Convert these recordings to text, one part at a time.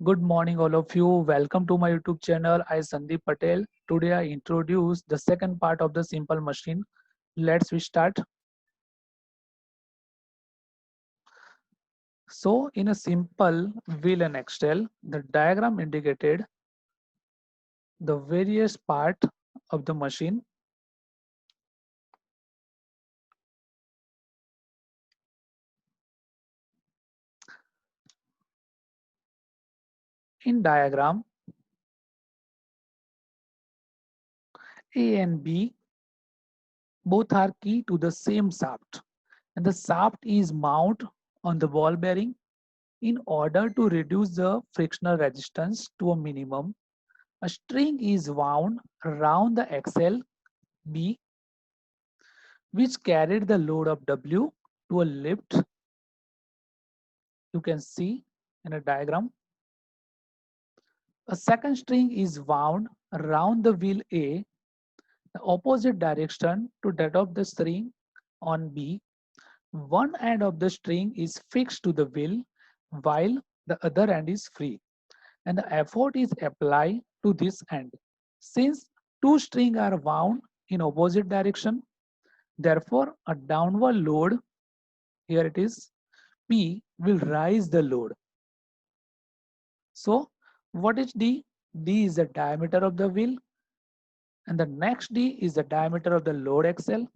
Good morning, all of you. Welcome to my YouTube channel. I Sandeep Patel. Today I introduce the second part of the simple machine. Let's we start. So, in a simple wheel and axle, the diagram indicated the various part of the machine. In diagram, A and B both are key to the same shaft, and the shaft is mounted on the ball bearing. In order to reduce the frictional resistance to a minimum, a string is wound around the axle B, which carried the load of W to a lift. You can see in a diagram. A second string is wound around the wheel A, the opposite direction to that of the string on B. One end of the string is fixed to the wheel while the other end is free, and the effort is applied to this end. Since two strings are wound in opposite direction, therefore a downward load, here it is, P will rise the load. So what is D? D is the diameter of the wheel, and the next D is the diameter of the load axle.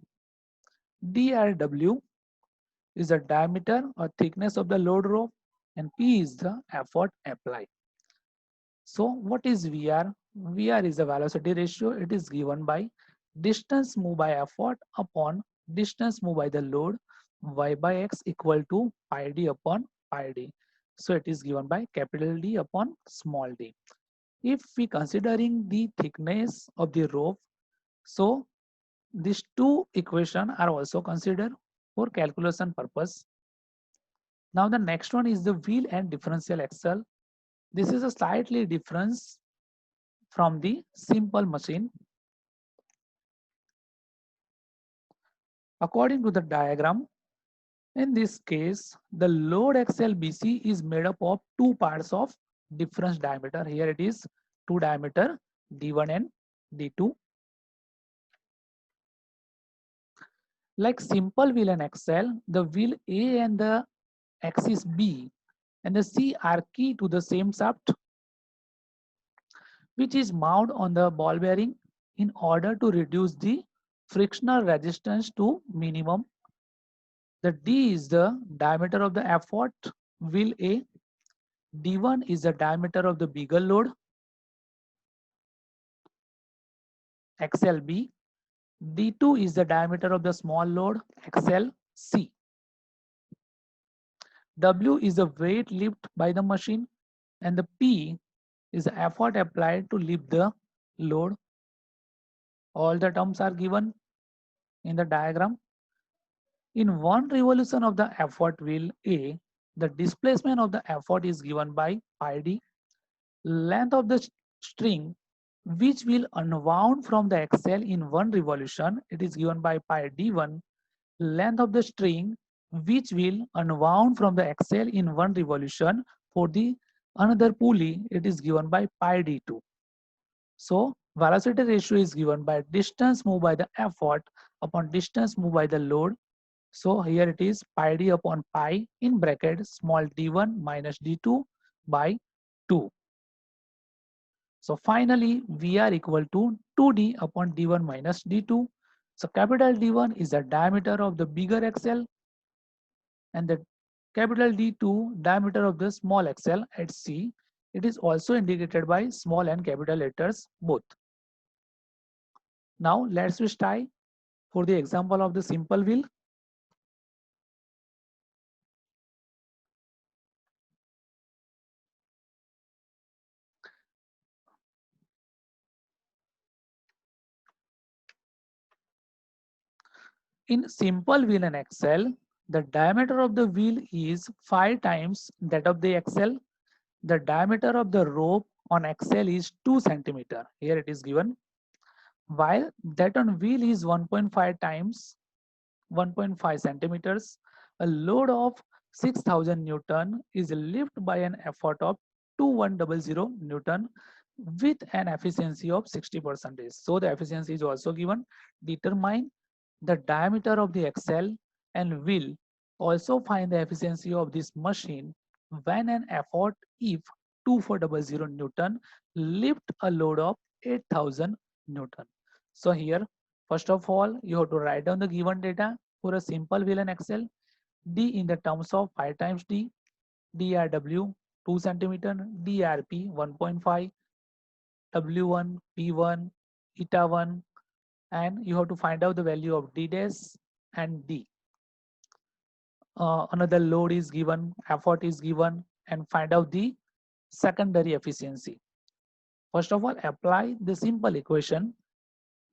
DRW is the diameter or thickness of the load rope, and P is the effort applied. So what is VR? VR is the velocity ratio. It is given by distance moved by effort upon distance moved by the load. Y by X equal to pi d upon pi d. So it is given by capital D upon small d. If we considering the thickness of the rope, so these two equations are also considered for calculation purpose. Now the next one is the wheel and differential axle. This is a slightly difference from the simple machine. According to the diagram, in this case, the load axle BC is made up of two parts of difference diameter. Here it is two diameter D1 and D2. Like simple wheel and axle, the wheel A and the axis B and the C are key to the same shaft, which is mounted on the ball bearing in order to reduce the frictional resistance to minimum. The D is the diameter of the effort wheel A. D1 is the diameter of the bigger load axle B. D2 is the diameter of the small load axle C. W is the weight lifted by the machine, and the P is the effort applied to lift the load. All the terms are given in the diagram. In one revolution of the effort wheel A, the displacement of the effort is given by pi d. Length of the string which will unwound from the axle in one revolution, it is given by pi d1. Length of the string which will unwound from the axle in one revolution for the another pulley, it is given by pi d2. So velocity ratio is given by distance moved by the effort upon distance moved by the load. So here it is pi d upon pi in bracket small d1 minus d2 by 2. So finally, VR equal to 2d upon d1 minus d2. So capital D1 is the diameter of the bigger axle, and the capital D2 diameter of the small axle at C. It is also indicated by small and capital letters both. Now let's try for the example of the simple wheel. In simple wheel and axle, the diameter of the wheel is 5 times that of the axle. The diameter of the rope on axle is 2 centimeter. Here it is given. While that on wheel is 1.5 times 1.5 centimeters, a load of 6,000 Newton is lifted by an effort of 2100 Newton with an efficiency of 60%. So the efficiency is also given. Determine the diameter of the axle and will also find the efficiency of this machine when an effort if 2400 Newton lift a load of 8000 Newton. So here, first of all, you have to write down the given data for a simple wheel and axle. D in the terms of 5 times D, DRW 2 centimeter, DRP 1.5, W1, P1, eta 1, and you have to find out the value of D dash and D. Another load is given, effort is given, and find out the secondary efficiency. First of all, apply the simple equation.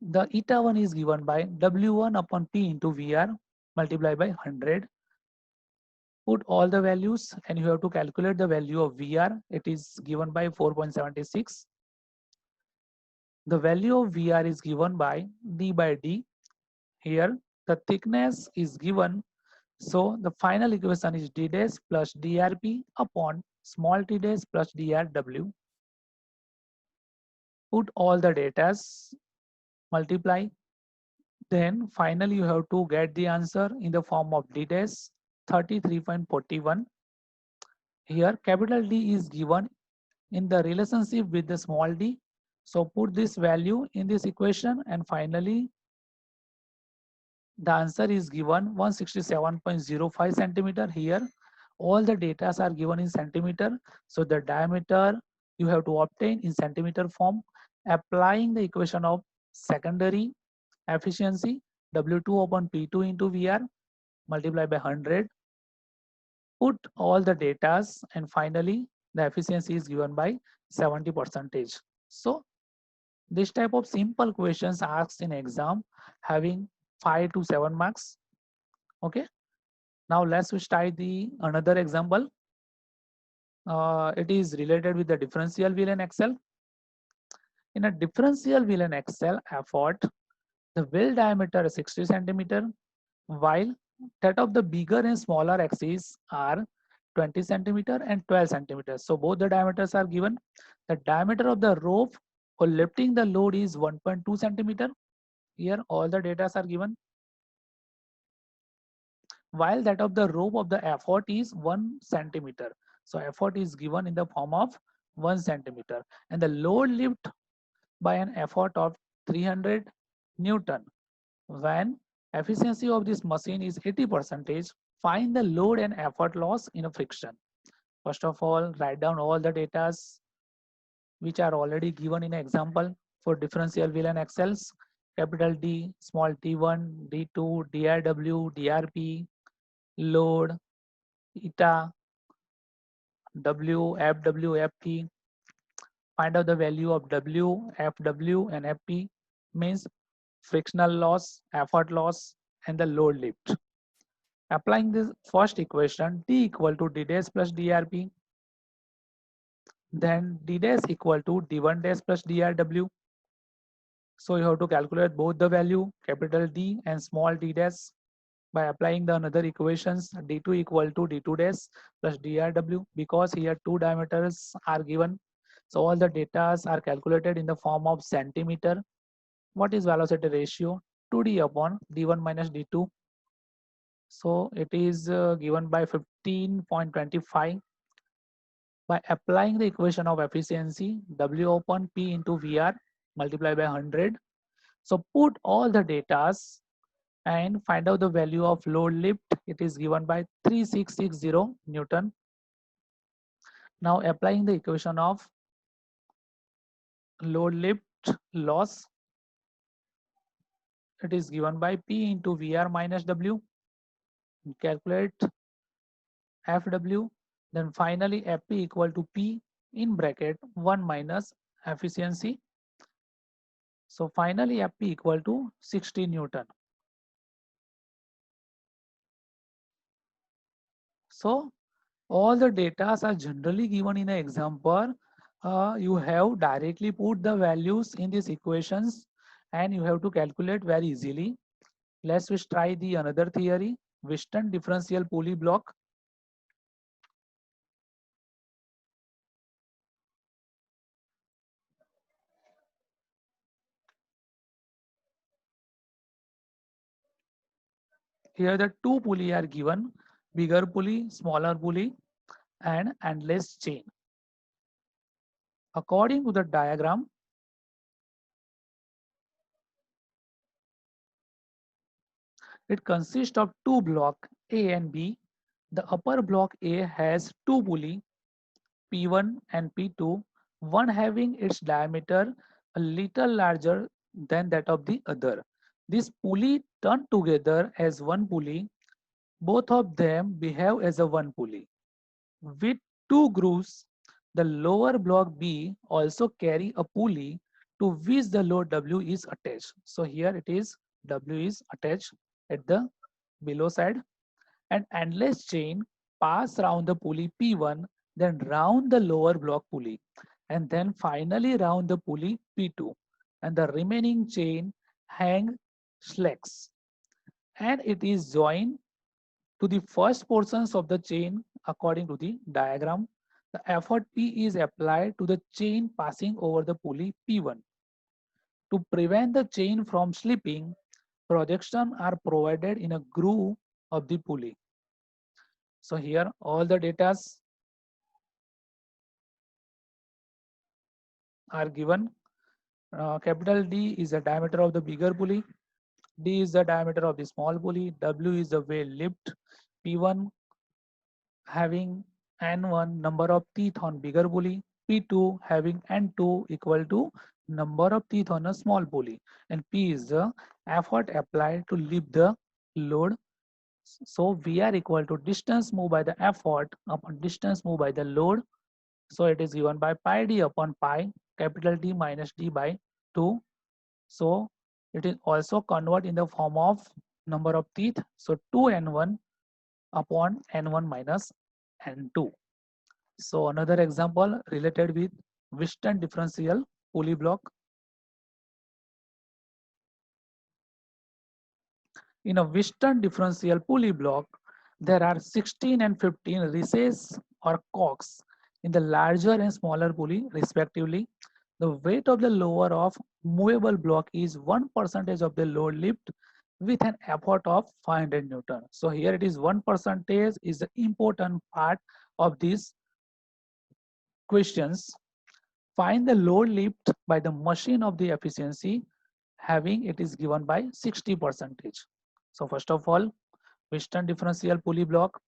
The eta 1 is given by W1 upon P into VR multiplied by 100. Put all the values and you have to calculate the value of VR. It is given by 4.76. The value of VR is given by D by D. Here the thickness is given. So the final equation is D dash plus DRP upon small t dash plus DRW. Put all the data, multiply. Then finally you have to get the answer in the form of D dash 33.41. Here capital D is given in the relationship with the small d. So put this value in this equation and finally the answer is given 167.05 centimeter. Here all the data are given in centimeter. So the diameter you have to obtain in centimeter form, applying the equation of secondary efficiency W2 upon P2 into VR multiplied by 100. Put all the data and finally the efficiency is given by 70%. So this type of simple questions asked in exam having 5 to 7 marks. Okay. Now let's start the another example. It is related with the differential wheel and axle. In a differential wheel and axle effort, the wheel diameter is 60 centimeter, while that of the bigger and smaller axes are 20 centimeter and 12 centimeters. So both the diameters are given. The diameter of the rope for lifting the load is 1.2 centimeter. Here all the data are given. While that of the rope of the effort is 1 centimeter. So effort is given in the form of 1 centimeter and the load lift by an effort of 300 Newton. When efficiency of this machine is 80%, find the load and effort loss in a friction. First of all, write down all the data which are already given in example for differential wheel and axles. Capital D, small t1, d2, DRW, DRP, load, eta, W, FW, FP. Find out the value of W, FW, and FP means frictional loss, effort loss, and the load lift. Applying this first equation, D equal to D dash plus DRP, then D dash equal to D1 dash plus DRW. So you have to calculate both the value, capital D and small d dash, by applying the another equations, D2 equal to D2 dash plus DRW, because here two diameters are given. So all the data are calculated in the form of centimeter. What is velocity ratio? 2D upon D1 minus D2. So it is given by 15.25. By applying the equation of efficiency, W upon P into VR multiplied by 100. So put all the data and find out the value of load lift. It is given by 3660 Newton. Now applying the equation of load lift loss, it is given by P into VR minus W. Calculate FW, then finally FP equal to P in bracket 1 minus efficiency. So finally FP equal to 60 Newton. So all the data are generally given in an example. You have directly put the values in these equations and you have to calculate very easily. Let's just try the another theory, Whiston differential pulley block. Here the two pulley are given, bigger pulley, smaller pulley, and endless chain. According to the diagram, it consists of two blocks A and B. The upper block A has two pulley P1 and P2, one having its diameter a little larger than that of the other. This pulley turn together as one pulley. Both of them behave as a one pulley. With two grooves, the lower block B also carry a pulley to which the load W is attached. So here it is W is attached at the below side. An endless chain pass round the pulley P1, then round the lower block pulley, and then finally round the pulley P2, and the remaining chain hang slacks. And it is joined to the first portions of the chain according to the diagram. The effort P is applied to the chain passing over the pulley P1. To prevent the chain from slipping, projections are provided in a groove of the pulley. So here all the data are given. Capital D is the diameter of the bigger pulley. D is the diameter of the small pulley. W is the weight lift. P1 having N1 number of teeth on bigger pulley. P2 having N2 equal to number of teeth on a small pulley. And P is the effort applied to lift the load. So VR equal to distance moved by the effort upon distance moved by the load. So it is given by pi d upon pi capital D minus D by 2. So it is also convert in the form of number of teeth. So 2n1 upon n1 minus n2. So another example related with Wheaton differential pulley block. In a Wheaton differential pulley block, there are 16 and 15 recesses or cocks in the larger and smaller pulley respectively. The weight of the lower of movable block is 1% of the load lift with an effort of 500 Newton. So here it is 1% is the important part of these questions. Find the load lift by the machine of the efficiency having it is given by 60%. So first of all, Wheaton differential pulley block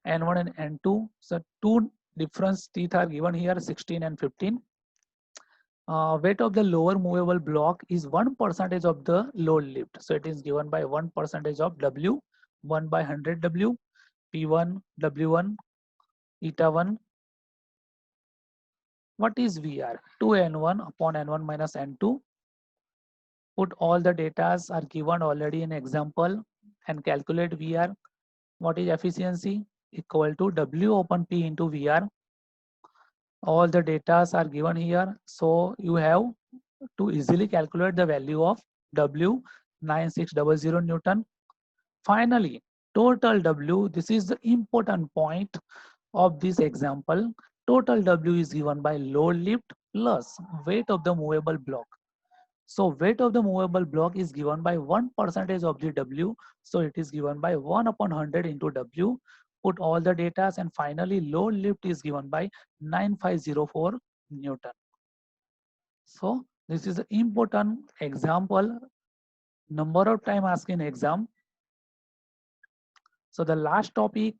N1 and N2. So two difference teeth are given here 16 and 15. Weight of the lower movable block is 1% of the load lift. So it is given by 1% of W, 1 by 100 W, P1, W1, eta 1. What is VR? 2N1 upon N1 minus N2. Put all the datas are given already in example and calculate VR. What is efficiency? Equal to W upon P into VR. All the datas are given here. So you have to easily calculate the value of W 9600 Newton. Finally, total W, this is the important point of this example. Total W is given by load lift plus weight of the movable block. So weight of the movable block is given by 1% of the W. So it is given by 1 upon 100 into W. Put all the data and finally load lift is given by 9504 Newton. So this is an important example. Number of time asked in exam. So the last topic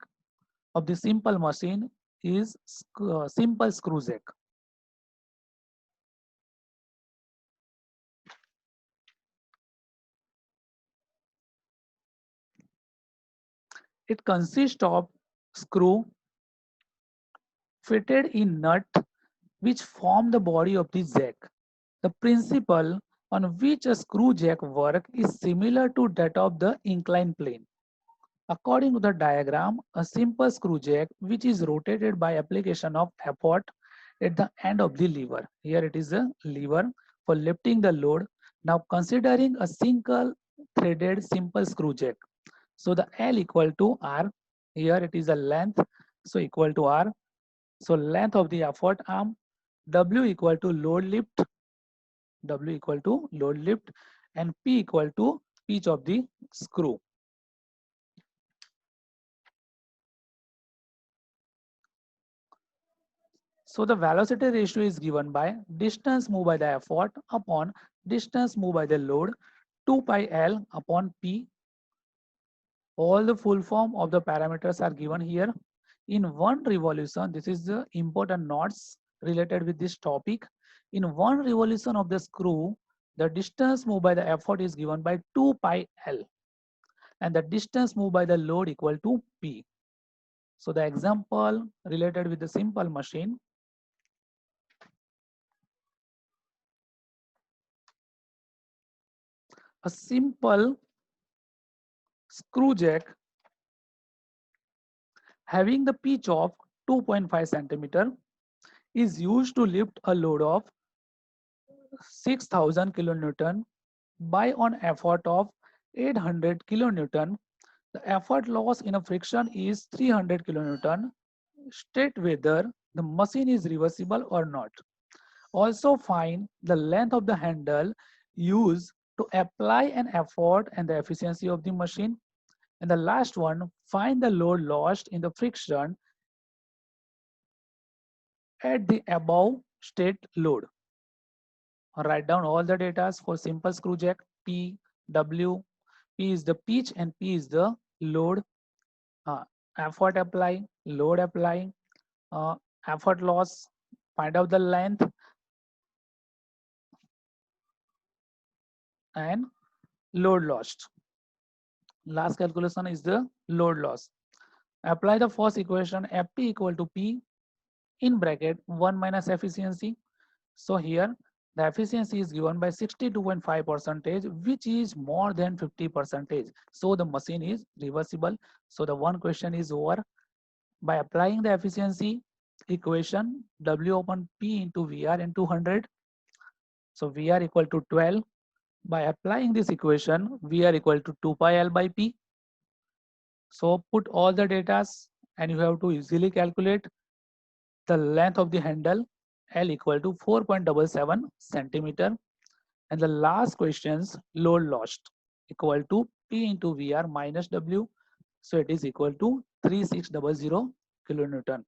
of the simple machine is simple screw jack. It consists of screw fitted in nut which form the body of the jack. The principle on which a screw jack works is similar to that of the inclined plane. According to the diagram, a simple screw jack which is rotated by application of effort at the end of the lever. Here it is a lever for lifting the load. Now considering a single threaded simple screw jack. So the L equal to R. Here it is a length. So equal to R. So length of the effort arm. W equal to load lift. W equal to load lift. And P equal to pitch of the screw. So the velocity ratio is given by distance moved by the effort upon distance moved by the load 2 pi L upon P. All the full form of the parameters are given here. In one revolution, this is the important notes related with this topic. In one revolution of the screw, the distance moved by the effort is given by 2 pi L and the distance moved by the load equal to P. So the example related with the simple machine. A simple screw jack having the pitch of 2.5 centimeter is used to lift a load of 6,000 kilonewton by an effort of 800 kilonewton. The effort loss in a friction is 300 kilonewton. State whether the machine is reversible or not. Also find the length of the handle used to apply an effort and the efficiency of the machine. And the last one, find the load lost in the friction at the above state load. Write down all the data for simple screw jack. P, W, P is the pitch and P is the load. Uh, Effort apply, load apply, uh, effort loss, find out the length and load lost. Last calculation is the load loss. Apply the first equation Fp equal to P in bracket 1 minus efficiency. So here the efficiency is given by 62.5 percentage, which is more than 50 percentage. So the machine is reversible. So the one question is over. By applying the efficiency equation W upon P into VR into 100. So VR equal to 12. By applying this equation, VR equal to 2 pi L by P. So put all the data and you have to easily calculate the length of the handle L equal to 4.77 centimeter. And the last questions load lost equal to P into VR minus W. So it is equal to 3600 kilonewton.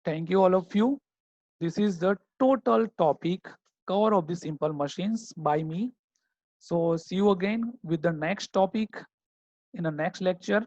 Thank you all of you. This is the total topic cover of the simple machines by me. So see you again with the next topic in the next lecture.